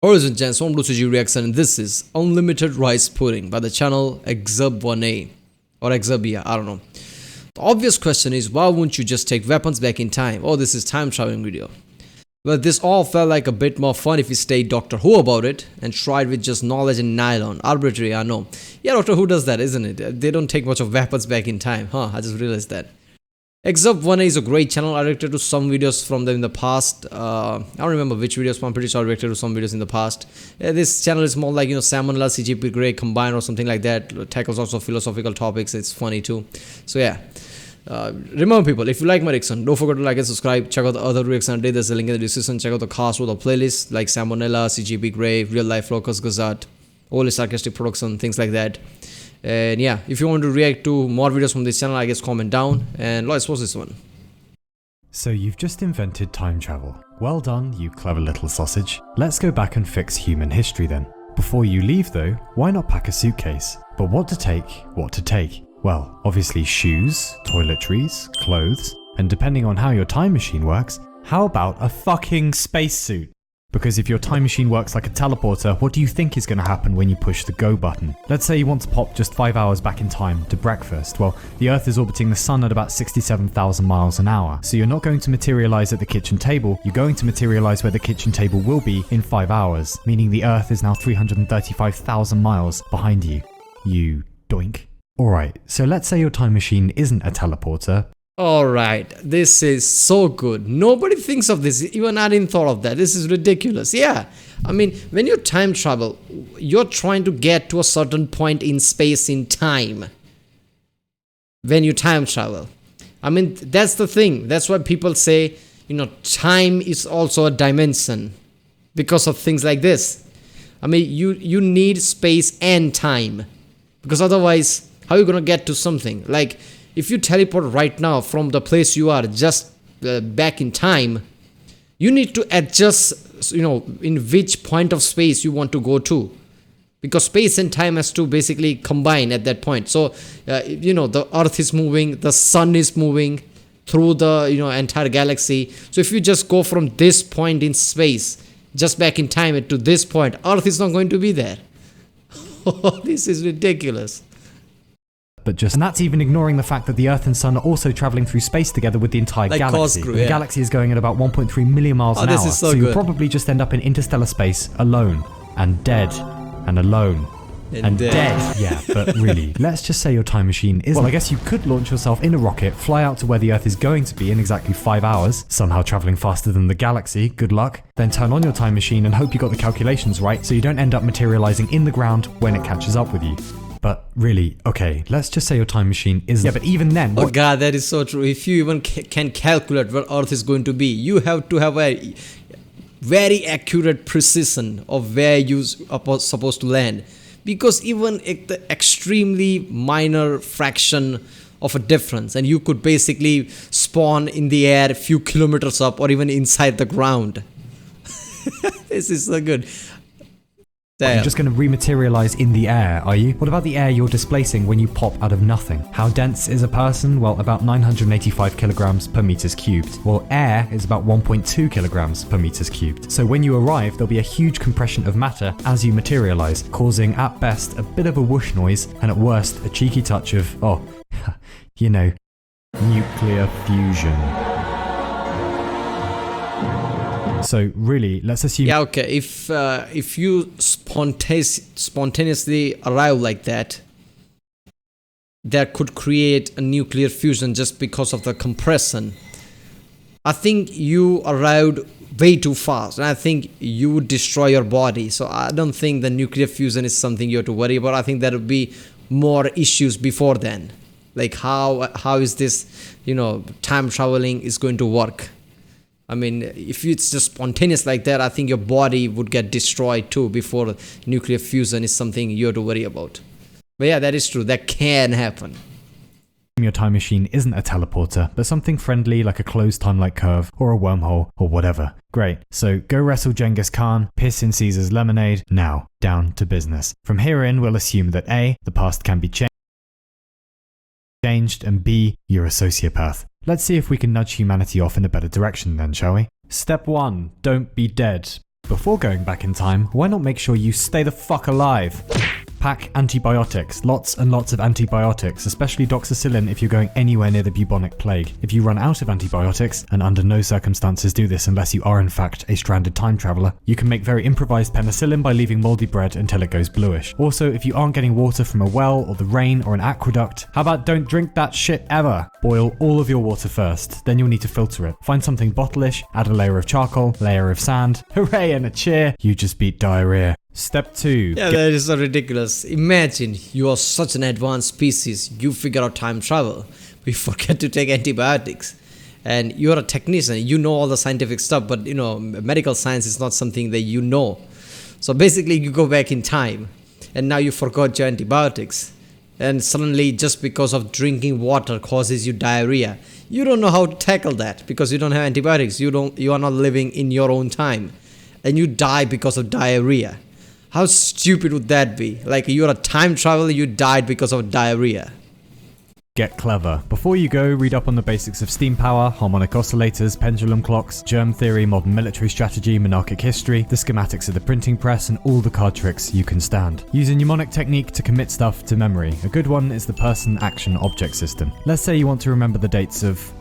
Horizon Gents, I'm Lucy Reaction, and this is Unlimited Rice Pudding by the channel exurb1a or exurb1a, I don't know. The obvious question is, why wouldn't you just take weapons back in time? Oh, this is time traveling video. Well, this all felt like a bit more fun if you stayed Doctor Who about it and tried with just knowledge and nylon. Arbitrary, I know. Yeah, Doctor Who does that, isn't it? They don't take much of weapons back in time. I just realized that. exurb1a is a great channel. I reacted to some videos from them in the past. I don't remember which videos, but I'm pretty sure I reacted to some videos in the past. This channel is more like, Salmonella, CGP Grey combined or something like that. Tackles also philosophical topics. It's funny too. So yeah. Remember people, if you like my reaction, don't forget to like and subscribe. Check out the other reaction I did. There's a link in the description. Check out the cast with the playlist like Salmonella, CGP Grey, Real Life Locust Gazette, all sarcastic production, things like that. And yeah, if you want to react to more videos from this channel, I guess comment down and let's watch this one. So you've just invented time travel. Well done, you clever little sausage. Let's go back and fix human history then. Before you leave though, why not pack a suitcase? But what to take, what to take? Well, obviously shoes, toiletries, clothes, and depending on how your time machine works, how about a fucking spacesuit? Because if your time machine works like a teleporter, what do you think is going to happen when you push the go button? Let's say you want to pop just 5 hours back in time to breakfast. Well, the Earth is orbiting the Sun at about 67,000 miles an hour. So you're not going to materialize at the kitchen table, you're going to materialize where the kitchen table will be in 5 hours, meaning the Earth is now 335,000 miles behind you. You doink. Alright, so let's say your time machine isn't a teleporter. Alright, this is so good. Nobody thinks of this. Even I didn't thought of that. This is ridiculous. Yeah. I mean, when you time travel, you're trying to get to a certain point in space in time. When you time travel. I mean, that's the thing. That's why people say, time is also a dimension. Because of things like this. I mean, you need space and time. Because otherwise, how are you going to get to something? Like, if you teleport right now from the place you are just back in time, you need to adjust, in which point of space you want to go to. Because space and time has to basically combine at that point. So, the Earth is moving, the Sun is moving through the, entire galaxy. So, if you just go from this point in space, just back in time to this point, Earth is not going to be there. This is ridiculous. And that's even ignoring the fact that the Earth and Sun are also traveling through space together with the entire galaxy. The galaxy is going at about 1.3 million miles an hour, so you'll probably just end up in interstellar space alone, and dead, and alone, and dead. Yeah, but really, let's just say your time machine is. Well, I guess you could launch yourself in a rocket, fly out to where the Earth is going to be in exactly 5 hours, somehow traveling faster than the galaxy, good luck, then turn on your time machine and hope you got the calculations right so you don't end up materializing in the ground when it catches up with you. But really, okay, let's just say your time machine isn't. Yeah, but even then. Oh god, that is so true. If you even can calculate where Earth is going to be, you have to have a very accurate precision of where you're supposed to land. Because even at the extremely minor fraction of a difference, and you could basically spawn in the air a few kilometers up or even inside the ground. This is so good. You're just going to rematerialize in the air, are you? What about the air you're displacing when you pop out of nothing? How dense is a person? Well, about 985 kilograms per meters cubed. Well, air is about 1.2 kilograms per meters cubed. So when you arrive, there'll be a huge compression of matter as you materialize, causing at best a bit of a whoosh noise, and at worst a cheeky touch of, nuclear fusion. So really, let's assume. Yeah, okay. If you spontaneously arrive like that, that could create a nuclear fusion just because of the compression. I think you arrived way too fast, and I think you would destroy your body. So I don't think the nuclear fusion is something you have to worry about. I think there would be more issues before then, like how is this, time traveling is going to work. I mean, if it's just spontaneous like that, I think your body would get destroyed too before nuclear fusion is something you have to worry about. But yeah, that is true. That can happen. Your time machine isn't a teleporter, but something friendly like a closed time-like curve or a wormhole or whatever. Great. So go wrestle Genghis Khan, piss in Caesar's lemonade. Now, down to business. From here in, we'll assume that A, the past can be changed, and B, you're a sociopath. Let's see if we can nudge humanity off in a better direction then, shall we? Step 1. Don't be dead. Before going back in time, why not make sure you stay the fuck alive? Pack antibiotics, lots and lots of antibiotics, especially doxycycline if you're going anywhere near the bubonic plague. If you run out of antibiotics, and under no circumstances do this unless you are in fact a stranded time traveler, you can make very improvised penicillin by leaving moldy bread until it goes bluish. Also, if you aren't getting water from a well or the rain or an aqueduct, how about don't drink that shit ever? Boil all of your water first, then you'll need to filter it. Find something bottleish, add a layer of charcoal, layer of sand, hooray and a cheer, you just beat diarrhea. Step 2. Yeah, that is so ridiculous. Imagine you are such an advanced species, you figure out time travel, we forget to take antibiotics. And you're a technician, you know all the scientific stuff, but medical science is not something that you know. So basically you go back in time, and now you forgot your antibiotics. And suddenly, just because of drinking water causes you diarrhea, you don't know how to tackle that because you don't have antibiotics. You are not living in your own time, and you die because of diarrhea. How stupid would that be? Like, you're a time traveler, you died because of diarrhea. Get clever. Before you go, read up on the basics of steam power, harmonic oscillators, pendulum clocks, germ theory, modern military strategy, monarchic history, the schematics of the printing press, and all the card tricks you can stand. Use a mnemonic technique to commit stuff to memory. A good one is the person action object system. Let's say you want to remember the dates of,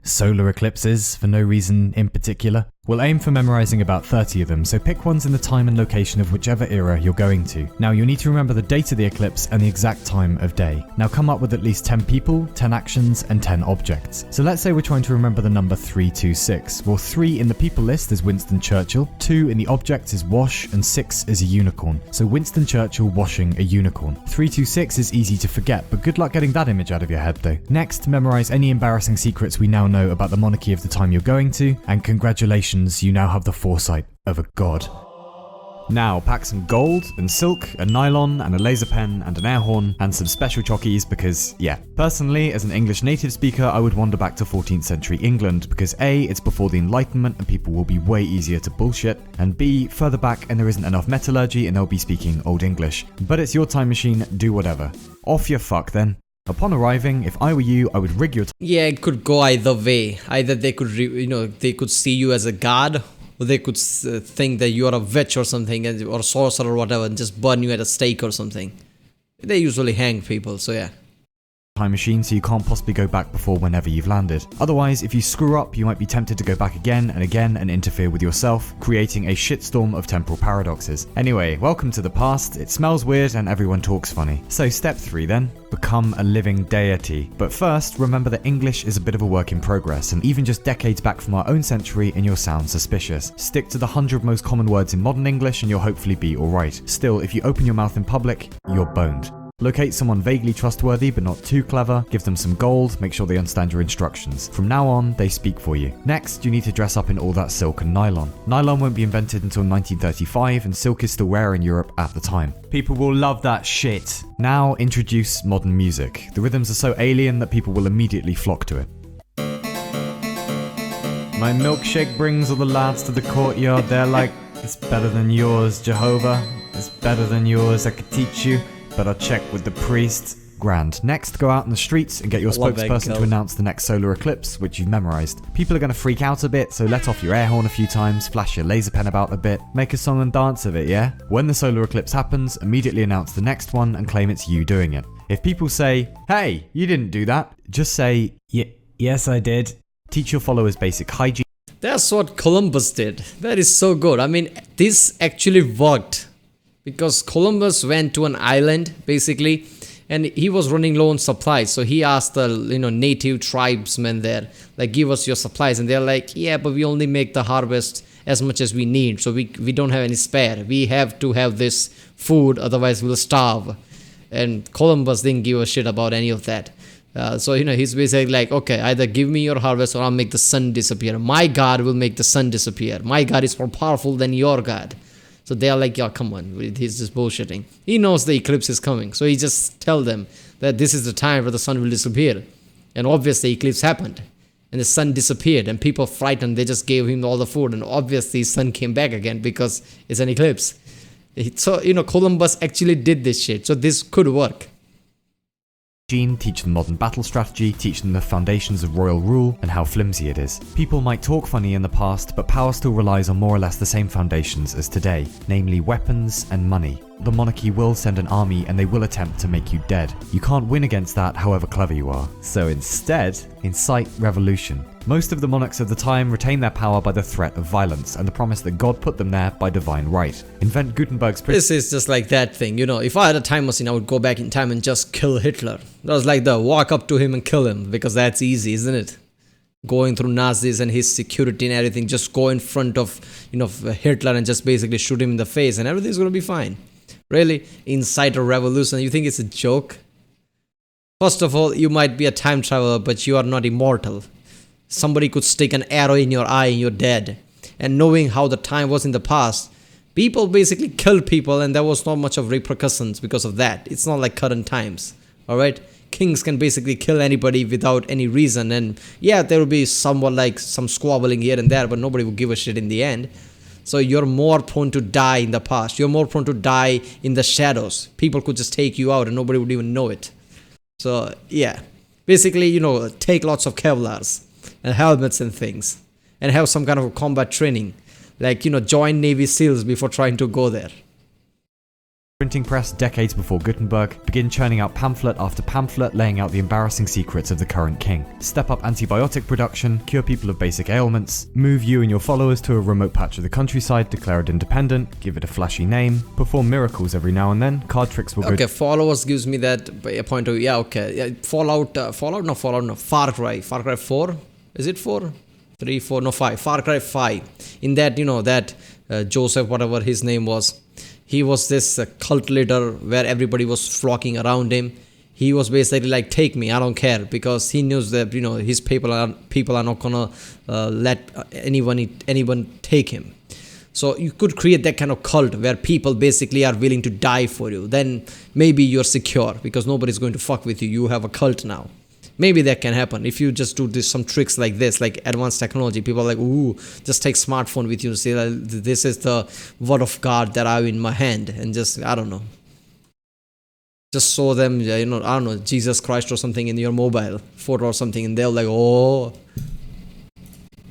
solar eclipses for no reason in particular. We'll aim for memorizing about 30 of them, so pick ones in the time and location of whichever era you're going to. Now you'll need to remember the date of the eclipse and the exact time of day. Now come up with at least 10 people, 10 actions, and 10 objects. So let's say we're trying to remember the number 326. Well, 3 in the people list is Winston Churchill, 2 in the objects is wash, and 6 is a unicorn. So Winston Churchill washing a unicorn. 326 is easy to forget, but good luck getting that image out of your head though. Next, memorize any embarrassing secrets we now know about the monarchy of the time you're going to, and congratulations, you now have the foresight of a god. Now pack some gold and silk, a nylon and a laser pen and an air horn and some special chockies because, personally as an English native speaker I would wander back to 14th century England because A, it's before the Enlightenment and people will be way easier to bullshit, and B, further back and there isn't enough metallurgy and they'll be speaking Old English. But it's your time machine, do whatever. Off your fuck then. Upon arriving, if I were you, I would rig your Yeah, it could go either way. Either they could, they could see you as a god, or they could think that you are a witch or something, or sorcerer or whatever, and just burn you at a stake or something. They usually hang people, so yeah. time machine so you can't possibly go back before whenever you've landed. Otherwise, if you screw up, you might be tempted to go back again and interfere with yourself, creating a shitstorm of temporal paradoxes. Anyway, welcome to the past. It smells weird and everyone talks funny. So step 3 then, become a living deity. But first, remember that English is a bit of a work in progress, and even just decades back from our own century and you'll sound suspicious. Stick to the 100 most common words in modern English and you'll hopefully be alright. Still, if you open your mouth in public, you're boned. Locate someone vaguely trustworthy but not too clever, give them some gold, make sure they understand your instructions. From now on, they speak for you. Next, you need to dress up in all that silk and nylon. Nylon won't be invented until 1935 and silk is still rare in Europe at the time. People will love that shit. Now, introduce modern music. The rhythms are so alien that people will immediately flock to it. My milkshake brings all the lads to the courtyard. They're like, it's better than yours, Jehovah. It's better than yours, I could teach you. But I'll check with the priest. Grand. Next, go out in the streets and get your spokesperson to announce the next solar eclipse, which you've memorized. People are going to freak out a bit, so let off your air horn a few times, flash your laser pen about a bit, make a song and dance of it, yeah? When the solar eclipse happens, immediately announce the next one and claim it's you doing it. If people say, hey, you didn't do that, just say, yes I did. Teach your followers basic hygiene. That's what Columbus did. That is so good. I mean, this actually worked. Because Columbus went to an island, basically, and he was running low on supplies. So he asked the native tribesmen there, like, give us your supplies. And they're like, yeah, but we only make the harvest as much as we need. So we don't have any spare. We have to have this food, otherwise we'll starve. And Columbus didn't give a shit about any of that. So he's basically like, okay, either give me your harvest or I'll make the sun disappear. My God will make the sun disappear. My God is more powerful than your God. So they are like, yeah, come on, he's just bullshitting. He knows the eclipse is coming. So he just tell them that this is the time where the sun will disappear. And obviously the eclipse happened. And the sun disappeared and people frightened. They just gave him all the food. And obviously the sun came back again because it's an eclipse. So, Columbus actually did this shit. So this could work. teach them modern battle strategy, teach them the foundations of royal rule and how flimsy it is. People might talk funny in the past, but power still relies on more or less the same foundations as today, namely weapons and money. The monarchy will send an army and they will attempt to make you dead. You can't win against that however clever you are. So instead, incite revolution. Most of the monarchs of the time retain their power by the threat of violence and the promise that God put them there by divine right. Invent Gutenberg's... This is just like that thing, if I had a time machine, I would go back in time and just kill Hitler. That was like the walk up to him and kill him, because that's easy, isn't it? Going through Nazis and his security and everything, just go in front of, Hitler and just basically shoot him in the face and everything's gonna be fine. Really? Incite a revolution? You think it's a joke? First of all, you might be a time traveler, but you are not immortal. Somebody could stick an arrow in your eye and you're dead. And knowing how the time was in the past, people basically killed people and there was not much of repercussions because of that. It's not like current times. Alright? Kings can basically kill anybody without any reason, and yeah, there will be somewhat like some squabbling here and there, but nobody will give a shit in the end. So you're more prone to die in the past. You're more prone to die in the shadows. People could just take you out and nobody would even know it. So yeah, basically, take lots of Kevlars and helmets and things and have some kind of combat training. Like, join Navy SEALs before trying to go there. Printing press decades before Gutenberg, begin churning out pamphlet after pamphlet laying out the embarrassing secrets of the current king. Step up antibiotic production, cure people of basic ailments, move you and your followers to a remote patch of the countryside, declare it independent, give it a flashy name, perform miracles every now and then, card tricks will go... Okay, followers gives me that point of view. Yeah, okay. Yeah, Far Cry 4? Is it 4? 3, 4, no 5. Far Cry 5. In that, that Joseph, whatever his name was, he was this cult leader where everybody was flocking around him. He was basically like, take me, I don't care, because he knows that, his people are not gonna let anyone take him. So you could create that kind of cult where people basically are willing to die for you. Then maybe you're secure because nobody's going to fuck with you. You have a cult now. Maybe that can happen if you just do some tricks like this, like advanced technology. People are like, ooh, just take smartphone with you. Say that this is the word of God that I have in my hand, and just, I don't know, just show them, I don't know, Jesus Christ or something in your mobile photo or something, and they're like, oh.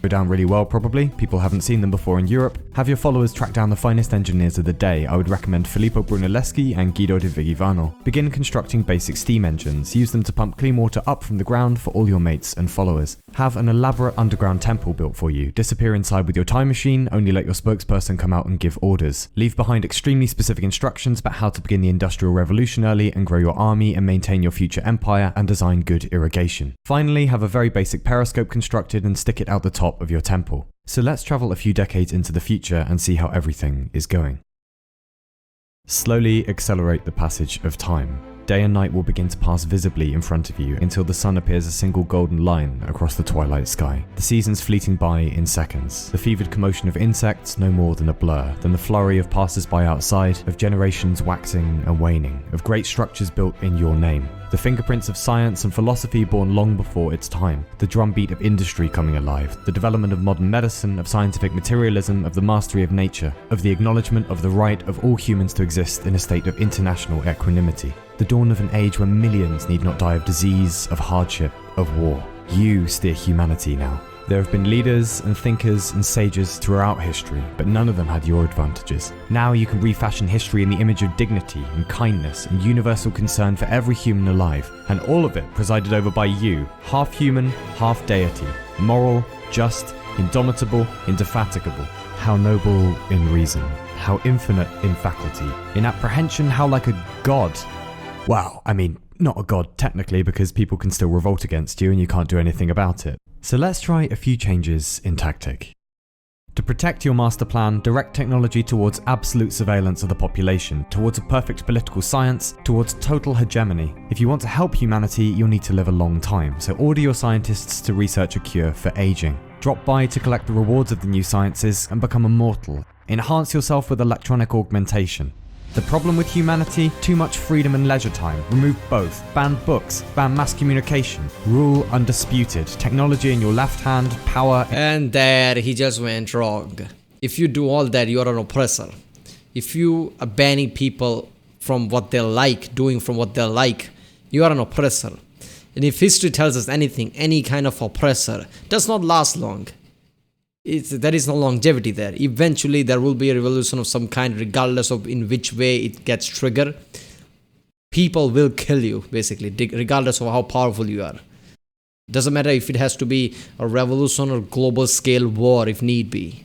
Go down really well probably, people haven't seen them before in Europe. Have your followers track down the finest engineers of the day. I would recommend Filippo Brunelleschi and Guido di Vigivano. Begin constructing basic steam engines, use them to pump clean water up from the ground for all your mates and followers. Have an elaborate underground temple built for you, disappear inside with your time machine, only let your spokesperson come out and give orders. Leave behind extremely specific instructions about how to begin the Industrial Revolution early and grow your army and maintain your future empire, and design good irrigation. Finally, have a very basic periscope constructed and stick it out the top of your temple. So let's travel a few decades into the future and see how everything is going. Slowly accelerate the passage of time. Day and night will begin to pass visibly in front of you until the sun appears a single golden line across the twilight sky. The seasons fleeting by in seconds. The fevered commotion of insects no more than a blur, than the flurry of passers-by outside, of generations waxing and waning, of great structures built in your name. The fingerprints of science and philosophy born long before its time. The drumbeat of industry coming alive. The development of modern medicine, of scientific materialism, of the mastery of nature. Of the acknowledgement of the right of all humans to exist in a state of international equanimity. The dawn of an age where millions need not die of disease, of hardship, of war. You steer humanity now. There have been leaders and thinkers and sages throughout history, but none of them had your advantages. Now you can refashion history in the image of dignity and kindness and universal concern for every human alive, and all of it presided over by you, half human, half deity, moral, just, indomitable, indefatigable. How noble in reason, how infinite in faculty, in apprehension how like a god. Wow, I mean, not a god technically, because people can still revolt against you and you can't do anything about it. So let's try a few changes in tactic. To protect your master plan, direct technology towards absolute surveillance of the population, towards a perfect political science, towards total hegemony. If you want to help humanity, you'll need to live a long time, so order your scientists to research a cure for aging. Drop by to collect the rewards of the new sciences and become immortal. Enhance yourself with electronic augmentation. The problem with humanity? Too much freedom and leisure time. Remove both. Ban books. Ban mass communication. Rule undisputed. Technology in your left hand. Power. And there he just went wrong. If you do all that, you are an oppressor. If you are banning people from what they like, doing from what they like, You are an oppressor. And if history tells us anything, any kind of oppressor does not last long. There is no longevity there. Eventually, there will be a revolution of some kind, regardless of in which way it gets triggered. People will kill you, basically, regardless of how powerful you are. Doesn't matter if it has to be a revolution or global scale war if need be.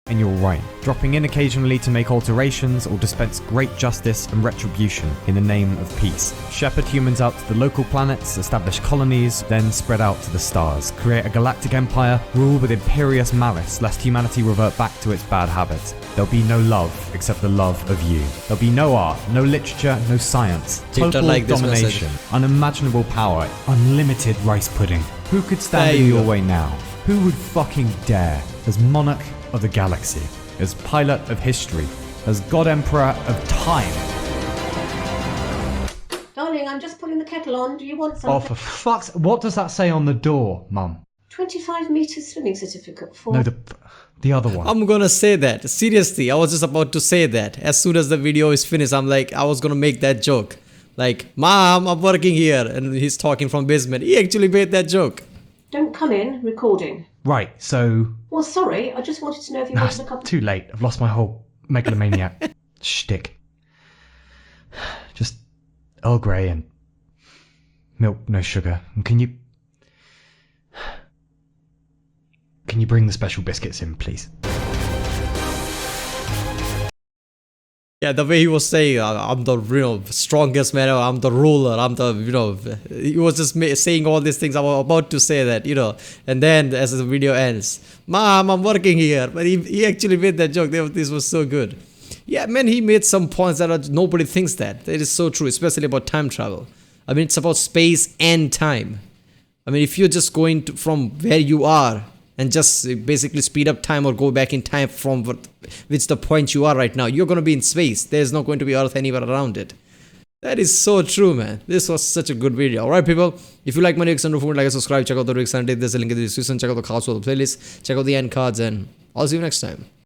And you're right, dropping in occasionally to make alterations or dispense great justice and retribution in the name of peace. Shepherd humans out to the local planets, establish colonies, then spread out to the stars. Create a galactic empire, rule with imperious malice lest humanity revert back to its bad habits. There'll be no love except the love of you. There'll be no art, no literature, no science. Total domination, unimaginable power, unlimited rice pudding. Who could stand in your way now? Who would fucking dare? As monarch of the galaxy, as pilot of history, as God Emperor of time. Darling, I'm just putting the kettle on. Do you want something? Oh, for fuck's... What does that say on the door, Mum? 25 metres swimming certificate for... No, the other one. I'm gonna say that. Seriously, I was just about to say that. As soon as the video is finished, I was gonna make that joke. Like, Mom, I'm working here. And he's talking from basement. He actually made that joke. Don't come in, recording. Right, so... Well, sorry, I just wanted to know if you wanted a cup of... Too late. I've lost my whole megalomaniac shtick. Just Earl Grey and milk, no sugar. And can you bring the special biscuits in, please? Yeah, the way he was saying, I'm the strongest man, I'm the ruler, I'm the, he was just saying all these things. I was about to say that, and then as the video ends, Mom, I'm working here. But he actually made that joke. This was so good. Yeah, man, he made some points that nobody thinks that. It is so true, especially about time travel. I mean, it's about space and time. I mean, if you're just going from where you are and just basically speed up time or go back in time from which the point you are right now, you're going to be in space. There's not going to be Earth anywhere around it. That is so true, man. This was such a good video. Alright, people, if you like my reaction, don't forget to like and subscribe. Check out the reaction. There's a link in the description. Check out the cards for the playlist. Check out the end cards, and I'll see you next time.